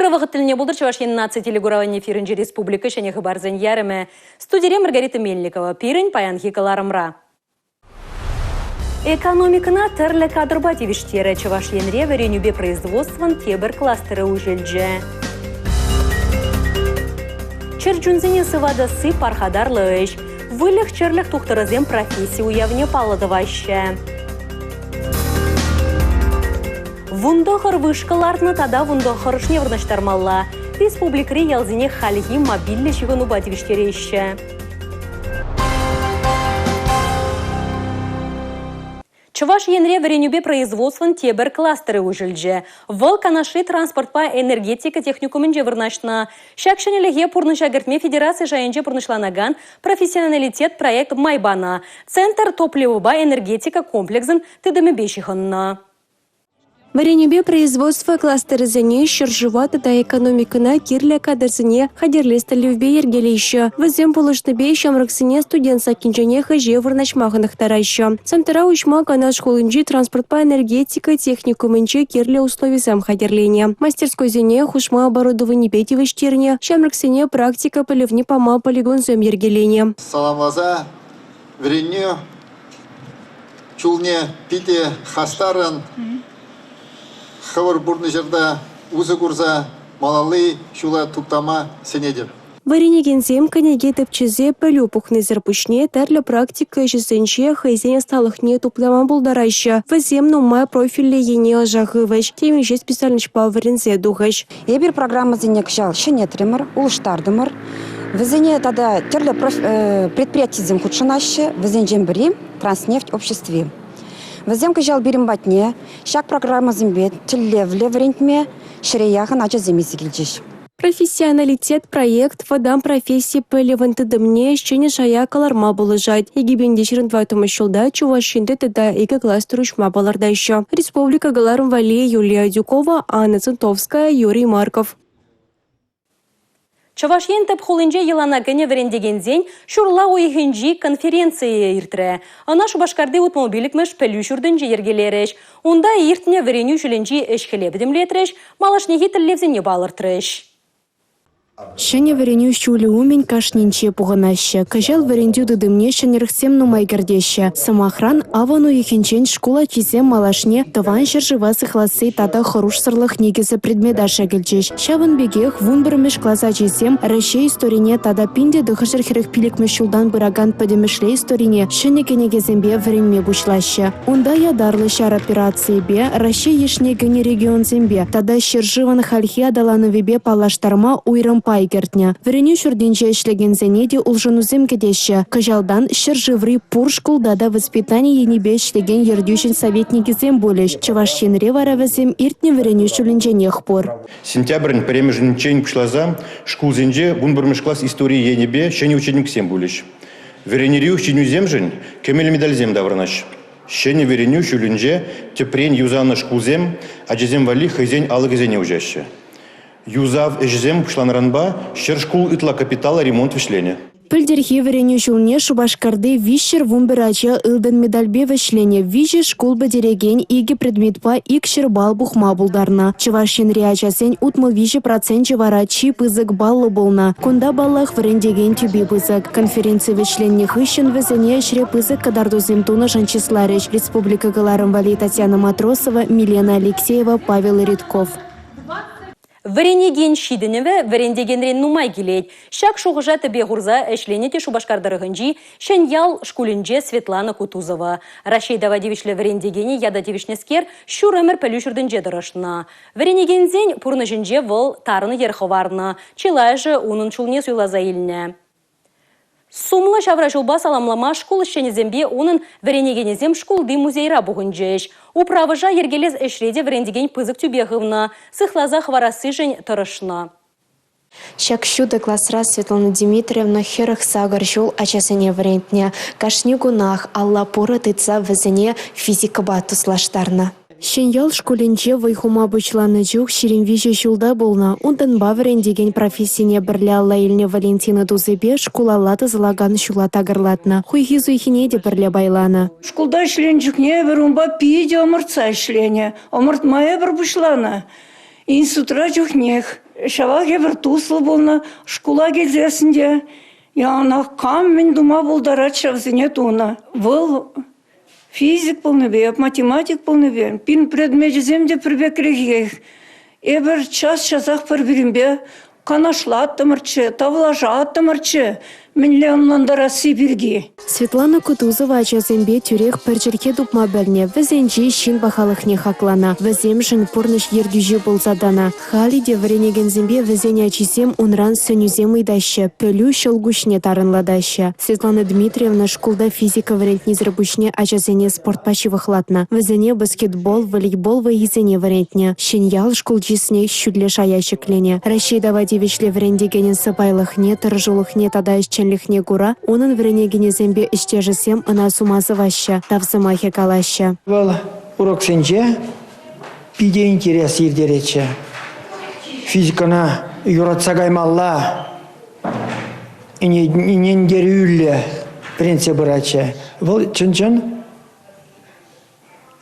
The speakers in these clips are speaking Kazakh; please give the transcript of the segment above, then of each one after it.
Эфирі вағыт тіліне болдыр Чувашияның нация телегураван эфирінжі республика және ғыбарзен ярымы. Студия Маргарита Мельникова, пирін паян хикаларымра. Экономикана тірлі кадрба девіштері Чувашиянре варенюбе производстван тебір кластеры ужелджі. Черджунзіне сывадасы пархадарлы үш. Вылық черлік тұқтырызем профессия уявне палыдывашы. Вундохыр вышкаларны тада вундохыр шневрныштармалла. Республикари ялзине халихи мобильный шигону бативиштерейші. Чувашиянре варенюбе производстван тебір кластеры ужылжы. Выл канаши транспорт па энергетика техникумын жевырнашна. Шакшанелеге пурнышагыртме федерация жайынжы пурнышланаган профессионалитет проект Майбана. Центр топливоба энергетика комплексен тыдымебешихынна. Варенюбе производство кластерызыне шыржываты да экономикына кирле кадрзыне хадерлесталюбе ергелейші. Візем полышныбе шамрыксыне студент сакинжене хыже вырнашмағынық тарайшы. Центра учма гана школынжи транспорт па энергетика техникумынче кирле условизам хадерлене. Мастерской зене хушма оборудование бетивыштерне, шамрыксыне практика полевни пама полигон зем ергелене. Саламаза, вареню, чулне, пите, хастарын, хавар бурны жерда узы курза малалы шула туптама сенедер. Варенеген зем конеге тепчезе пөлю пухнезер пушне тәрлі практика жесенче хайзене сталыхне туплама булдарайшы. Візем нумай профилі ене ажағывыш. Темеже специальныш па варензе дуғыш. Ебір программа зене кшал шенетримыр, улыштардымыр. Візене тада терлі предприятий зем худшынашы, візен жембірі транснефть обществе. Візем кыжал берім батне, шак программа зімбет, тіллевле варентме, шіреяғын ача земесі келчеш. Профессионалитет проект вадам профессии пелевантыдымне шчене шая каларма болыжать. Егибенде шырындва тумышылда Чувашинде тада эко кластер учма баларда еще. Республика Галарм Вале Юлия Дюкова, Анна Центовская, Юрий Марков. Чувашиян тәп холынже елана гене верендеген зен шурла ойхынжи конференция иртре. Ана Шубашкарды утмобиликмеш пелю шурдынжи ергелереш. Унда иртне вереню шүленжи эшхелебдімлетреш, малашнеги тіллевзене балыртреш. Шәне вареню шулі умень кашнинче пуғанашы. Кажал варендю дыдымне шәнерхсем нумай гардеші. Самахран авану ехенчен школа чизем малашне таван шыржыва сыхласы тада хоруш сырлых негізі предмедаша келчеш. Шаван бегех вун бірмеш класа чизем Россия историне тада пинде дыхышыр херек пилікмеш шулдан бұраган падемешле историне шәне кенегезембе варенме бушлашы. Унда ядарлы шар операции бе Россия ешне гене регион зембе. Тада шыржыван хальхи адаланы вебе палаштарма уйрым пайгертня. Вареню шурденче эшлеген зенеде улжынузем кедеші. Кажалдан шыржыври пуршкулдада воспитание енебе эшлеген ердюшин советники зем болеш. Чувашинре варавазем иртне вареню шуленченех пор. Сентябрь перемежничень пшлаза шкул зенже бунбурмеш класс истории енебе шене ученик сем болеш. Варенерю щеню земжен кемел медаль зем даврнаш. Шене вареню шуленже тепрен юзаны шкулзем, а джезем вали хайзень алыгезене ужаще. Юзав эжзем пшланранба, шершкул итла капитала ремонт вишлене. Пыльдерхи вареню шулне Шубашкарды вишер вумбырача ылдын медальбе вишлене виже школ бадереген иге предметпа икшер бал бухма булдарна. Чувашин реачасен утмыл виже процент жевара чи пызык баллы болна. Кунда баллах варендеген тюби пызык. Конференция вишленне хыщен везене шре пызык кадардузем туна жанчисларыч. Республика Галарм Вали Татьяна Матросова, Милена Алексеева, Павел Редков. Варенеген шиденеве варендегенрен нумай келет. Шак шуғыжа тебе ғурза әшленете Шубашкардарығынжи шән шкулінже Светлана Кутузова. Рашейда вадевишлі варендегені яда девишнескер шур өмір пәлюшірдінже дұрышына. Варенегензен пұрны жінже выл тарыны ерховарны. Чилайжы унын чулне суйлаза еліне. Сумлы шавра жылба саламлама школ ішченезембе оның варенегенезем школды музейра бұғынжеш. Управыжа ергелез әшреде варендеген пызык тюбеғывна, сықлаза хварасы жын тұрышына. Шакшуда классра Светлана Дмитриевна херах сагар жол ачасыне варентне. Кашни гунах алла поры тыца візіне физика батуслаштарна. Шеньял школинче вайхума бұчланы жүк шеренвиже шулда болна. Ундан баварен деген профессине бірлі алла еліне Валентина Дузебе школалаты зылаган шула тағырлатна. Хуйхизу ихинеде бірлі байланы. Школда шленчукне вырумба пиде омыртса шлене. Омыртмая бір бұшлана. Институтра жүхнех. Шава кебір туслы болна, школа кезесінде, яна қам мен дума болдарат шавзіне туна. Бұл физик болны бе, математик болны бе, пин предмет земде прибекрегех. Эбір час-часақ бір-бірінбе, канашлаттымырчы, тавлажаттымырчы, миллионландара Сибирги. Светлана Кутузова ачасембе тюрех перчерке тупма бәрне візенжи шин бахалықне хаклана. Віземшін пұрныш ергюжі болзадана. Халиде вренегензембе візене ачисем унран сөнюзем ыйдашы, пөлю шылгушне тарынладашы. Светлана Дмитриевна школда физика варентнизір бушне ачасене спортпачы вахлатна. Візене баскетбол, волейбол вайызене варентне. Шеньял школжисне щудле шаящеклене. Рашида Вадевичле врендегенен сапайлықне, тұржылықне тада лихне гура, онын вренегене зембе іштежісем ына сумазы ваща, тавзымахе калаща. Бұл урок сенже пиде интерес евдерече. Физикана юратса гаймалла, инендерюлле принципы раче. Бұл чын-чын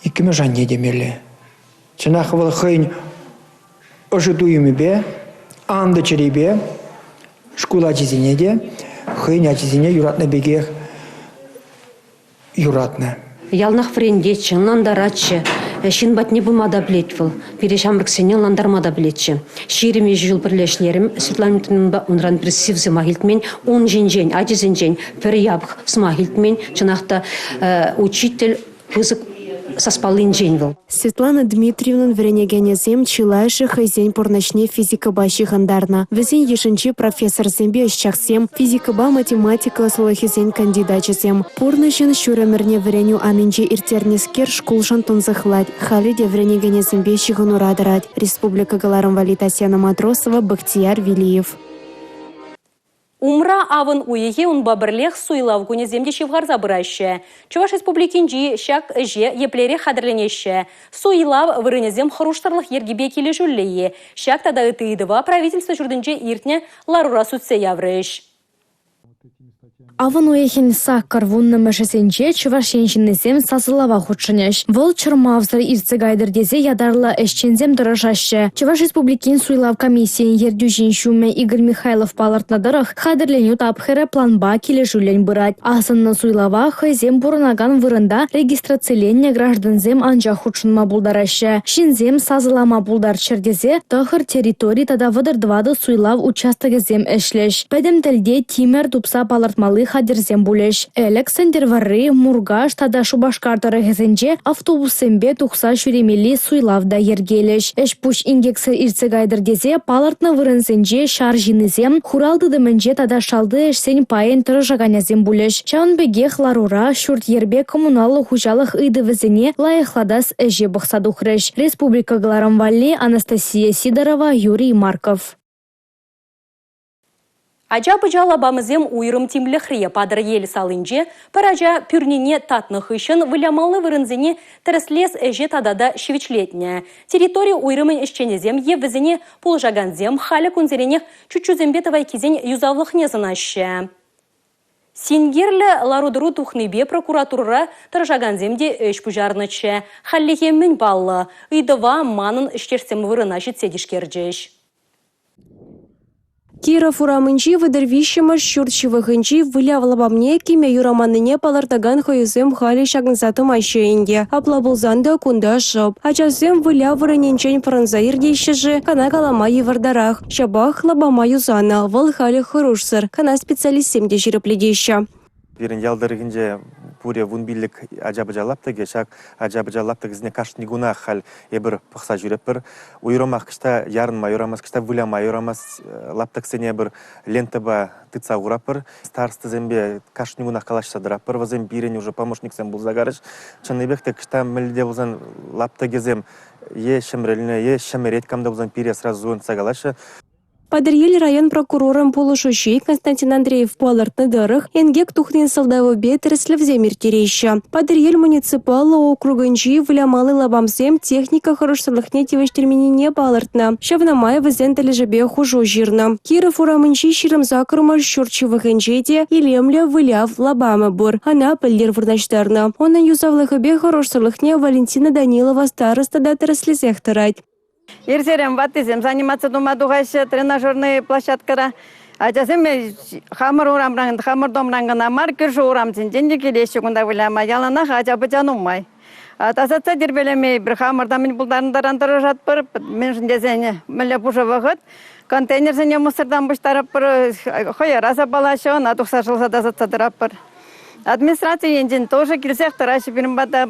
икіме жанне демелі. Чынақы бұл хыйн ұжытуымы бе, анды чыребе, школа чизинеде, хыйня чизине юратна бегех юратна. Ялнах френдече, нандаратче, шин не бумада блетвал, перешамрк сене ландармада блетче. Шириме жил бірлешлерім, Светлана унран пресив смахилтмен, он жен, адизен, переябх смахилтмен, чынақта учитель вызык саспалын женвал. Светлана Дмитриевна вренегенезем чилайшы хайзен порнашне физика баши хандарна. Везен ешенче профессор зембе ищахсем, физика ба математика солохизен кандидачесем. Порнашен шурамерне вреню анынче иртернескер шкулшан тонзахлать. Халиде вренегенезембе щихану радарать. Республика Галарам Татьяна Матросова, Бахтияр Вилиев. Умра авын уеге унба бірлех суйлав күне земде шевгарза бұрайшы. Чуваш республикинжи шак же еплере хадырленеші. Суйлав вырынезем хыруштарлық ергебе келе жүллейе. Шак тада ытыйдыва правительство жүрдінже иртне ларура сүтсе яврыш. Аван уехин саккар вунна мәшесенче чувашеншіннезем сазылава худшыняш. Вол чырмавзыр ирцегайдырдезе ядарла эшчензем дырышашы. Чуваш республикин суйлав комиссиян ердюжин шуме Игорь Михайлов палартнадырых хадырленю тапхере планба келе жүлен бұрать. Асынны суйлава хайзем бұрынаган вырында регистрацияленне гражданзем анжа худшынма булдарашы. Шинзем сазылама булдар чердезе тахыр территорий тада вадырдвады суйлав участогезем эшлеш. Пәдемтелде тимер тупса палартмалы хадерзем булеш. Александр Варры, Мургаш, тада Шубашкартары гезенже автобусембе тухса шүремели суйлавда ергелеш. Эшпуш ингексер ирцегайдырдезе палартна вырынсенже шаржинызем, хуралдыдымынже тада шалды эшсен пайын тұрыжаганязем булеш. Чаунбеге хларура, шурт ербе коммуналы хужалық ыйдывызене лайықладас эже бұқсадухрыш. Республика Галарам Анастасия Сидорова, Юрий Марков. Ажа быжала бамызем уйрым тимлі хрия падыр елі салынже, паража пюрнене татных ишын вылямалы вырынзене тіріслес әже тадада шевичлетне. Территория уйрымын ішченезем евізене пулжаганзем халі күнзеренех чучузембетовай кезен юзавлық незынашы. Сингерлі ларудыру тухныбе прокуратура тұржаганземде өш пұжарнычы. Халлихеммін баллы, ыйдыва манын іштерсем вырынашы цедишкерджеш. Киров урамынчи выдырвищемыш щурчивыхынчи вылявлабамне кеме юраманыне палартаган хаюзем хали шагнзатым айшеенге. Аплабулзанда кунда шып. Ачасем вылявырыненчен франзаир дейшежі кана калама евардарах. Шабах лабама юзана, выл хали хырушсыр. Кана специалистем де жирепледейші. Берін ялдырыгынже пуре вунбилік ажабыжа лаптыге, шак ажабыжа лаптыгызне кашнигуна хал ебір пықса жүріп бір. Уйромақ кішта ярынма, юрамас кішта вылама, юрамас лаптыксене бір лентаба тыца урап бір. Старсты зембе кашнигуна калашса дырап бір. Вазем бирен уже помощниксен бұл загарыш. Чынныбекте кішта мілде бұлзан лаптыгезем е шымреліне, е шымерет камда бұлзан пире сразу зуын цагалашы. Падырел район прокурором полушущий Константин Андреев палартны дырых, енгек тухнен салдавы бетерслев земиртерейші. Падырел муниципалы округынчи влямалы лабамсем техника хорошсылыхне тевештерменине палартна. Шавнамай візен тәлежебе хужу жирна. Киров урамынчи ширым закырмар щурчивыхынчеде елемле выляв лабамы бур. Ана пілдер вырнаштарна. Онын юзавлыхыбе хорошсылыхне Валентина Данилова староста да тірслезех тарать. Ирсерем ватызем заниматься дома дугайшы тренажерный площадкара. Ажасем хамыр урамраңын, хамыр домраңын амар кірші урамсын. Женде келеші күнда вылама. Яланақ ажабы жанумай. Тасатса дербелемей бір хамырда мен бұлдарындарандыры жатпыр. Мен жіндезені мүлі бұшы вағыт. Контейнерсіне мұсырдан бұштарып бір қойыр. Аса балашы он адықса жылса дасатсадырап бір. Администрация енжін тоже келсек тұрашы бірін бада.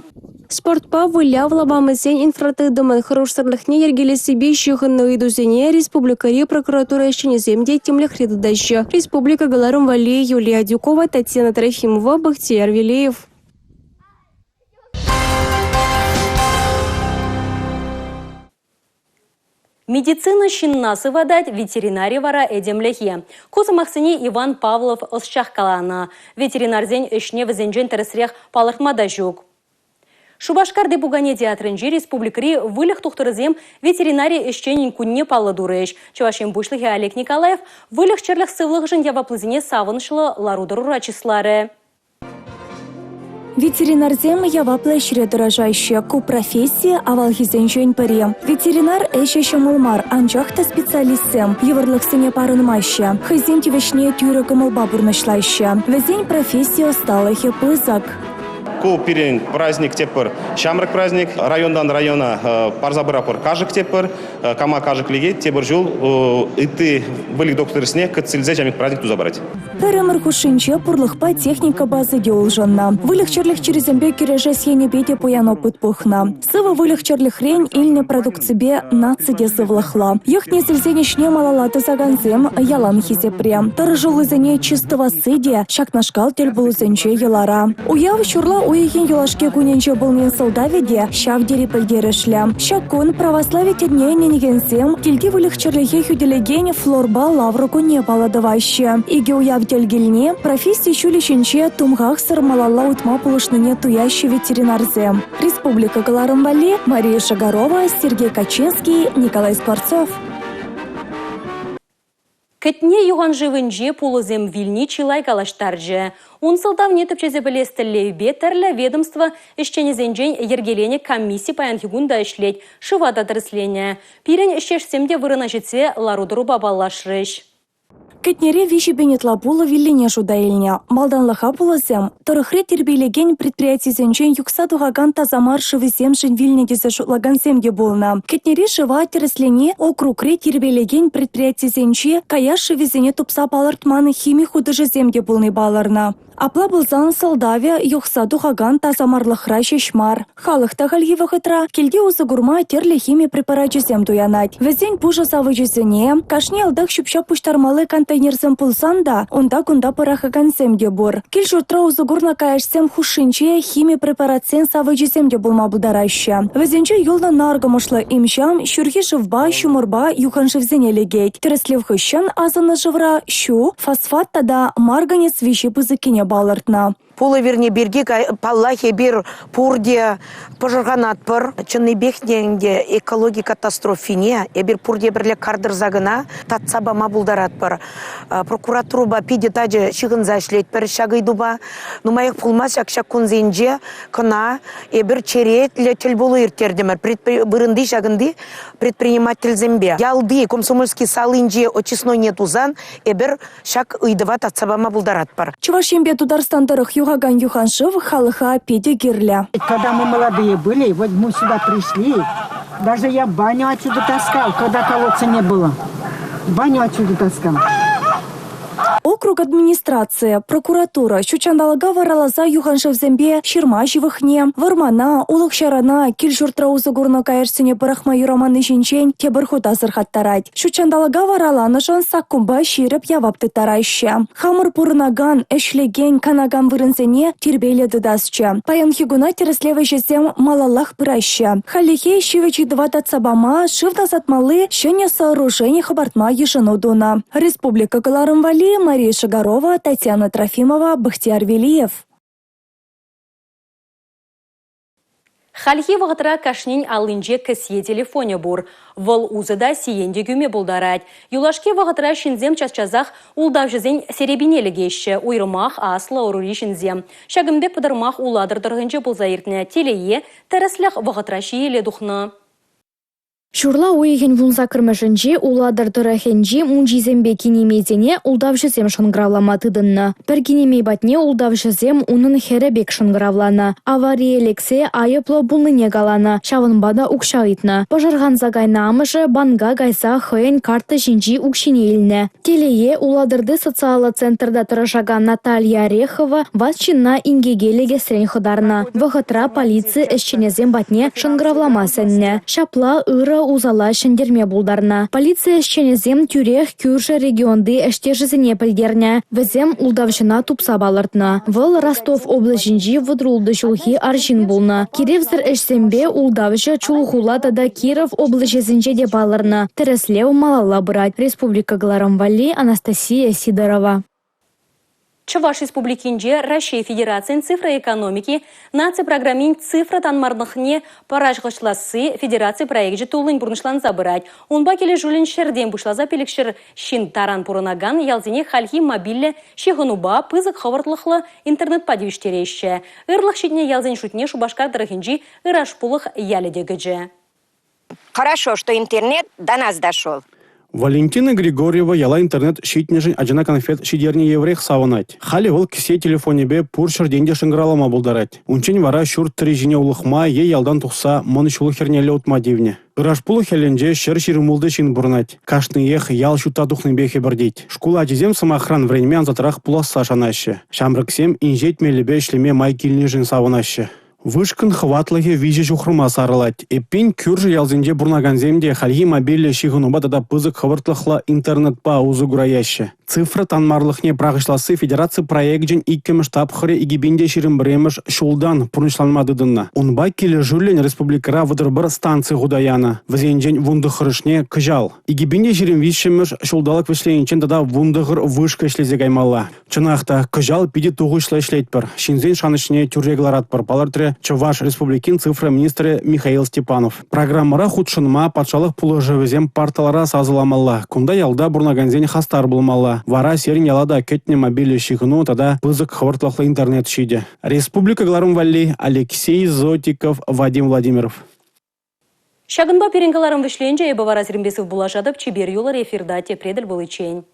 Спортпа выляв лабамызен инфратыдымын хырушсырлыхне ергелесі беш шығынны үйдузене республикари прокуратура ішінеземде темлік редудащы. Республика Галарым Вали, Юлия Дюкова, Татьяна Трофимова, Бахтияр Велеев. Медицина шиннасы вадать ветеринарий вара эдемлехе. Кузамахсыне Иван Павлов ысчах ветеринарзен ішне візенжен тірісрех палыртмада жүк. Шубашкар Депугане театрынжи республикари вылях тухтырызем ветеринарий ишченин кунне паллы дурыш. Чувашем бушлыхи Олег Николаев вылях черлых сывлых жын яваплызине савынышлы ларударура числары. Ветеринарзем яваплы шире дорожайшие ку профессии авалхизен жön пыре. Ветеринар эшеше мулмар анчахта специалистсем еврлык сыне парынмаще. Хызен тивешне тюры кымылба бурнышлайще. Везень профессия сталыхе пызак. Ку пирен праздник тепер, шамрак праздник, райондан района парзабырапор кажык тепер, кама кажык лиге, тепер жул, и ты были доктор снег, кацильзе жамик праздник тузабрать. Перемыр хушинче пурлыхпа техника базы деулжанна. Вылегчерлих через эмбе киреже сьене бете поян опыт пухна. Сывы вылегчерлих рень ильне продукцибе нациде сывлахла. Ёхне сельзенешне малалаты заганзем ялан хизепре. Тарыжулы зене чистого сыде, шак нашкал тельбулызенче елара. Уяв чурла уйхин юлашке куненче булмен солдаведе шав дери пыльдерешля. Шакун православие тедне ненегенсем тельги вылегчерлихе хюделегене флорба лавруку не паладываще. Иге уяв тельгельне профессии чулищенче тумгах сырмалала утма пулышныне туящий ветеринарзем. Республика Галарым Вали, Мария Шагарова, Сергей Качинский, Николай Скворцов. Кэтне юган живынже пулызем вильни чилай калаштаржы. Он сылдавне тіпчезе білестіллеубе тәрлі ведомство ішченезенжен ергелене комиссии паянхигунда ішлет, шывада дырыслене. Пирен ішешсемде вырына жетсе ларудыру бабалашрыш. Кетнере виши бенетла була виллине жудайльня. Малданлыха булазем, тарыхре тербейлеген предприятий зенчен юкса дугаган тазамар шывызем жын вильнегезе шутлагансемге булна. Кетнере шыва тереслене округре тербейлеген предприятий зенче кая шывызене тупса балартманы хими худыжыземге булны баларна. Апла булзан солдаве юкса дугаган тазамарлыхра шешмар. Халыхта гальги вахытра келге узы гурма терле хими препаратчызем дуянать. Везень пужа савыжызене, кашне алдах шупша пуштармалы контейнерзем пулсанда, онда кунда парахагансемге бур. Кил журтра узы гурна каяшсем хушинче хими препаратсен савыжыземге булма будараща. Везенче юлда наргамышлы имшам шурхи шывба, шумырба юханшывзене легейт. Тереслев хыщан азаны жывра шу, фосфат тада марганец виши пызыкине балартна. Пулы верне берге паллахе бер пурде пожарганат пыр, чынны бехненде экология катастрофине, бер пурде берле кардыр загына, татсаба мабулдарат пыр. Прокуратуруба пиде тажы шығынза ішлет пір шағыдуба, нумайық пулмас шак күнзенже кына, бер черетлі тіл болу ертердімір, бұрынды шағынды предприниматель зембе. Ялды комсомольский салынже очисной нетузан, бер шак ыйдыва татсаба мабулдарат пыр. Чувашембе Тударстандырых Югаган Юханшев халыха педе гирля. Когда мы молодые были, вот мы сюда пришли, даже я баню отсюда таскал, когда колодца не было. Баню отсюда таскал. Округ администрация, прокуратура, Щучандалага варалаза Юханшевзембе, Ширмашевыхне, Вармана, Улыкшарана, Кильжуртра узыгурна каерсине парахма юраманы жинчен, тебырхута сырхаттарать. Щучандалага вараланышан саккумба ширып явапты тарайща. Хамыр пурнаган, эшлеген, канаган вырынсене, тербейле дыдасча. Паянхигуна тереслевы жесем малалах пыраща. Халихе шивечи дватат сабама, шивда затмалы, щене сооружение хабартма еженудуна. Республика Галарым Вали, Мария Шагарова, Татьяна Трофимова, Бахтияр Велиев. Хальхи вағытыра кашнин алынже кісие телефоне бур. Вол узыда сиенде гюме булдарать. Юлашке вағытыра шинзем час-чазах улдав жызен серебинелігеші. Уйрымах аслы урури шинзем. Шагымбек пыдырмах уладырдырғынже бұлзайыртіне телее тәріслях вағытыра шиеле дұхны. Шурла уйген вунса кірмішінже уладыр тұрахенже мунжизембе кинемезене улдавшызем шынгравлама тыдынны. Бір кинемей батне улдавшызем унын херебек шынгравланы. Авария лексе айыплы бұлныне галаны. Шавынбада укшағытны. Пожырған загайна амышы банга гайса хыйын карты жинжи укшине илні. Телее уладырды социалы центрда тұрышаған Наталья Орехова ватчинна ингегелеге срен хыдарны. Вғытра полиция эшченезем батне шынгравлама сәнне. Шапла ыры узала шендерме булдарна. Полиция эшченезем тюрех кюрші регионды эштежізіне пілдерне. Візем улдавшына тупса балыртны. Выл Ростов облачынжи выдрулды шулхи аршин булны. Киревзір эшсембе улдавшы чулхула тада Киров облачызынже де балырны. Тереслев малала брать. Республика Гларамвали, Анастасия Сидорова. Чуваш Республикинже Россия Федерациян цифра экономики нация программин цифра танмарнахне паражғышласы Федерация проекте тулын бұрнышлан забырать. Онба келе жулин шерден бұшлаза пелікшір шин таран пұрынаган ялзине хальхи мобилі шеғынуба пызык хавартлықлы интернет падивіштерейші. Ырлық шетіне ялзин шутне шубашкар дырахинжи ырашпулық яледегіжі. Хорошо, что интернет до нас дошел. Валентина Григорьева яла интернет шитнежин ажана конфет шидерни еврех саванать. Хали вол кисе телефонебе пуршыр денде шынгралама булдарать. Унчен вара шур трижине улыхма е ялдан тухса монышулы хернеле утма дивне. Ырашпулы хеленже шер ширмулды шин бурнать. Кашны ех ял шута духны бехе бірдейт. Шкула ажизем самохран времен затрах пуласа шанаще. Шамрыксем инжет мелебе шлеме май килнежин саванаще. Вышкын хватлығы виже жухрыма сарылать. Эппин күржі ялзенде бурнаганземде хальги мобиле шиғынуба тада пызык хвыртлықла интернет па узы гураяще. Цифра танмарлықне прағышласы Федерация проектжен иккемі штаб хыре игибинде ширим бремеш шулдан пурнышланмадыдынна. Унба келе жүрлен республикара выдырбыр станции гудаяна. Візенжен вунды хырышне кыжал. Игибинде ширим вишемеш шулдалық вишленчен тада вундығыр вышка шлезе гаймалла. Чынақта кыжал пиде туғышла шлетпір. Шинзен шанышне тюррегларатпыр. Палыртре Чуваш Республикин цифра министрі Михаил Степанов. Программара худшынма патшалық пулы жывізем парталара сазыламалла. Кунда ялда бурнаганзен хастар булмалла. Вара серин ялада кетне мобиле шихну тада пызык хвыртлықлы интернет шиде. Республика Гларамвали, Алексей Зотиков, Вадим Владимиров. Шагынба перенгаларым вишленже ебавара зірімбесів булашадып чибер юлар эфирда тепреділ бұл ичен.